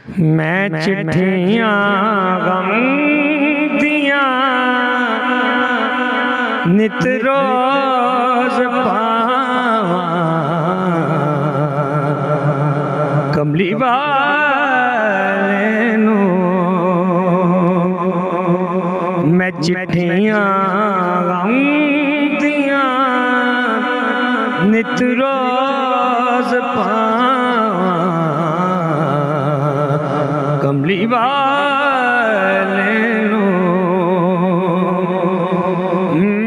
मैं चिट्ठियां गम दियां नित रोज पावां, कमली वाले नू मैं चिट्ठियां गम दियां नित रोज पावां, कमली वाले नू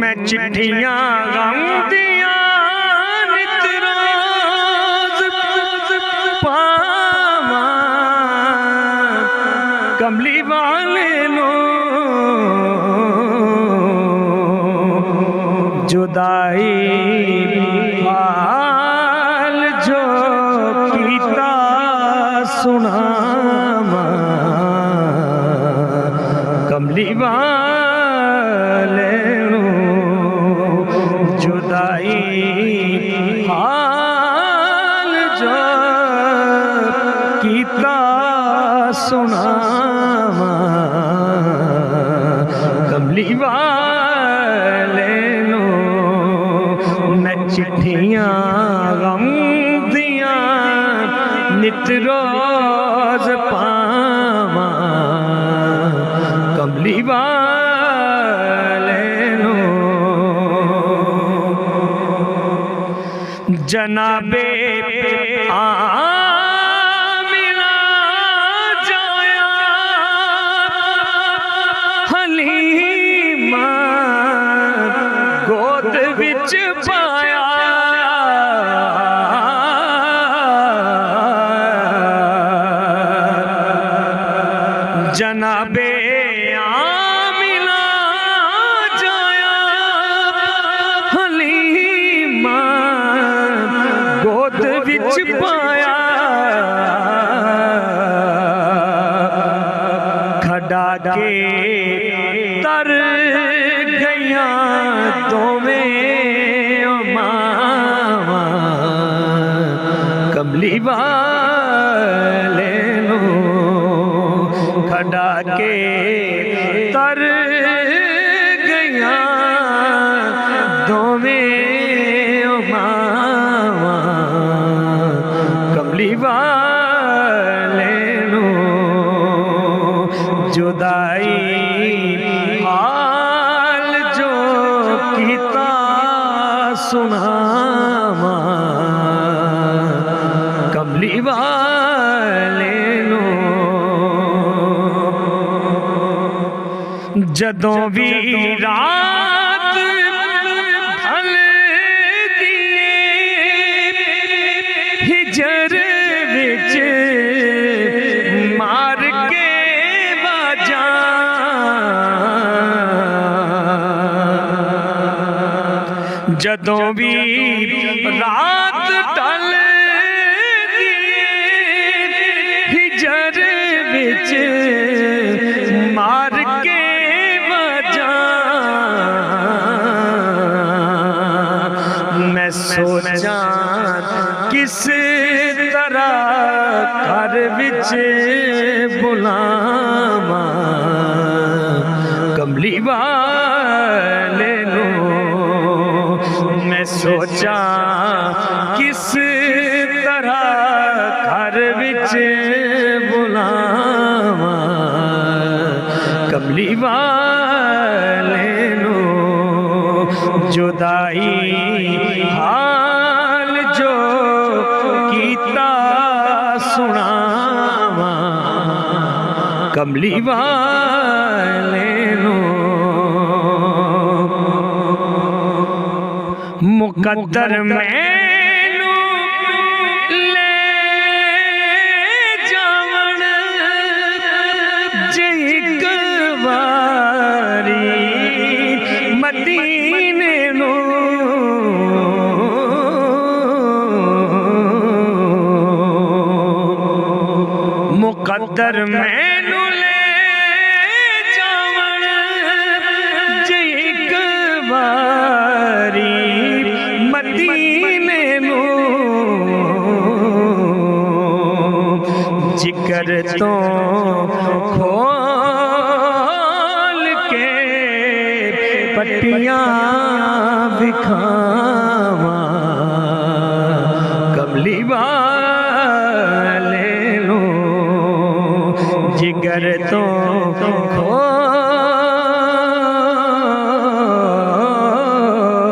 मैं चिट्ठियां गम दियां नित रोज पावां, कमली वाले नू जुदाई हाल जो कीता सुनावां, कमली वाले नू जुदाई हाल जो कीता सुनावां, कमली वाले नू मैं चिट्ठियां गम दियां नित रोज पावां, कमली वाले नू जनाबे आमिना जाया हलीमा गोद विच पाया, जनाबे आमिना जाया हलीमा गोद विच पाया, खड़ा के तर गईयां दोवें मावां, कमली वाले नू खड़ा के तर गईयां दोवें मावां, कमली वाले नू जुदाई हाल जो कीता सुनावां, कमली वाले नू जदों भी रात ढल दिए हिजर विच मार के बाजां, जदों भी रात ढल दिए हिजर विच मार के मैं सोचा किस तरह घर विच बुलावां, कमली वाले नू मैं सोचा किस तरह घर विच बुलावां, कमली वाले नू जुदाई हाल जो कीता सुनावां, कमली वाले नू मुकद्दर मैनू ले जावण जे इक वारी मदीने नू, मुकद्दर मैनू ले जावण जे इक वारी मदीने नू, जिगर तो खोल के पट्टियां बिखावा कमली वाले नो जिगर तो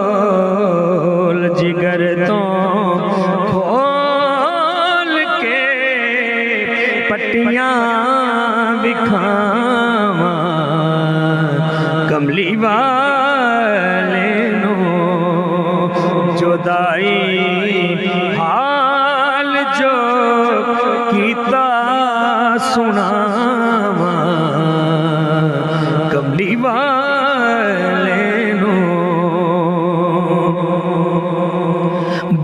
खोल जिगर तो खोल के पट्टियां बिखावा कमली वाले नो जुदाई हाल जो कीता सुनावा कमली वाले नो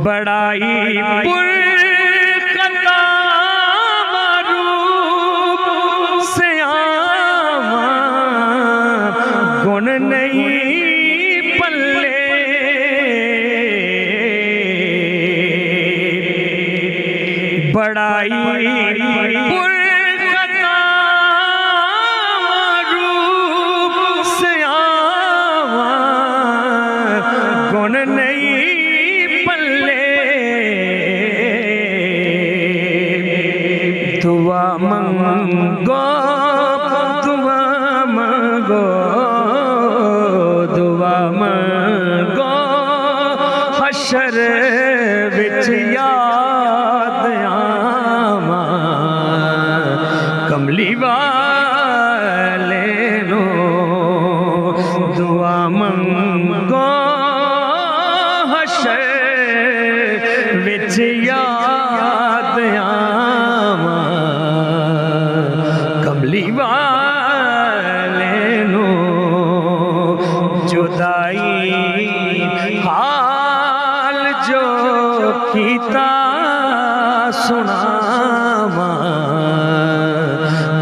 बड़ाई पुरकता मारूप से आवा गुण नहीं पल्ले बड़ाई पुरकता मारूप से आवा गुण नहीं पल्ले दुआ मंगो दुआ मंगो दुआ मंगो हशर विच याद आवा कमली वाले नो दुआ मंगो हशर विच याद आवा कमली वाले नो जुदाई हाल जो कीता सुनावा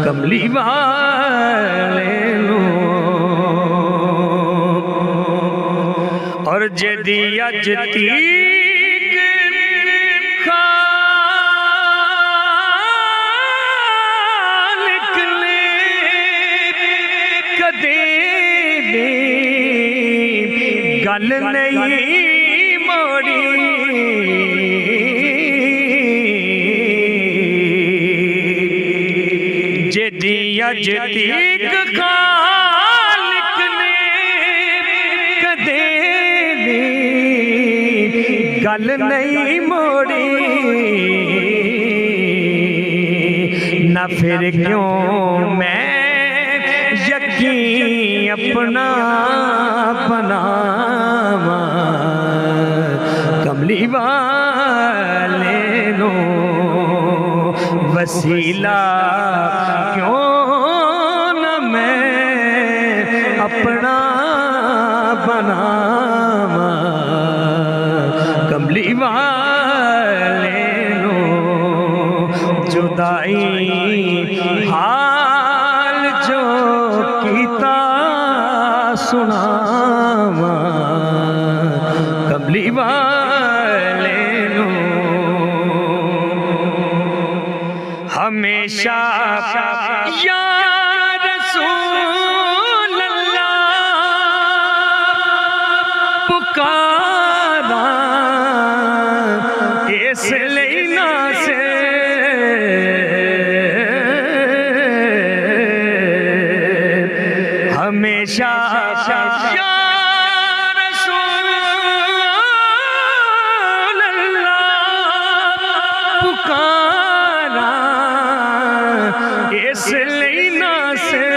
कमली वाले नो और जदी अज तीक खालिक ने कदे भी गल नहीं मोड़ी जदी अज तीक खालिक ने कदे भी गल नहीं मोड़ी ना फिर क्यों मैं यकीन अपना बनावा कमली वाले नो वसीला क्यों न मैं अपना बनावा कमली वाले नो जुदाई हाल जो कीता सुनावा कमली वाले नो हमेशा या रसूल अल्लाह पुकारा इसलिए ना से हमेशा या रसूल अल्लाह पुकारा इसलिए ना से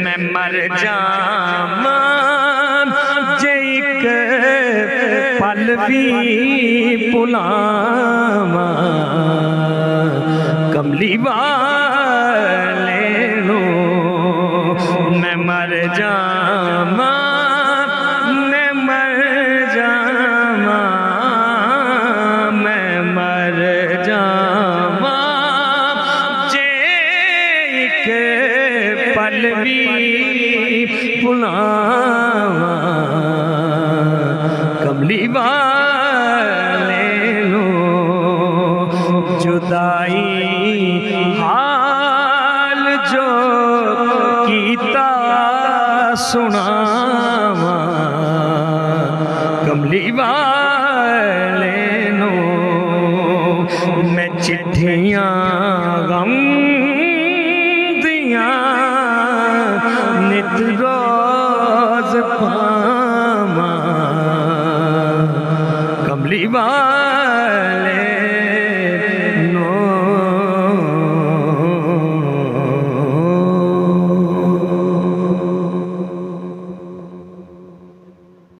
मैं मर जावा जे एक पल भी भुलावा कमली वाले नो मैं मर जावा मैं मर जावा मैं मर जावा जे एक पल भी भुलावा कमली वाले सुनावा कमली वाले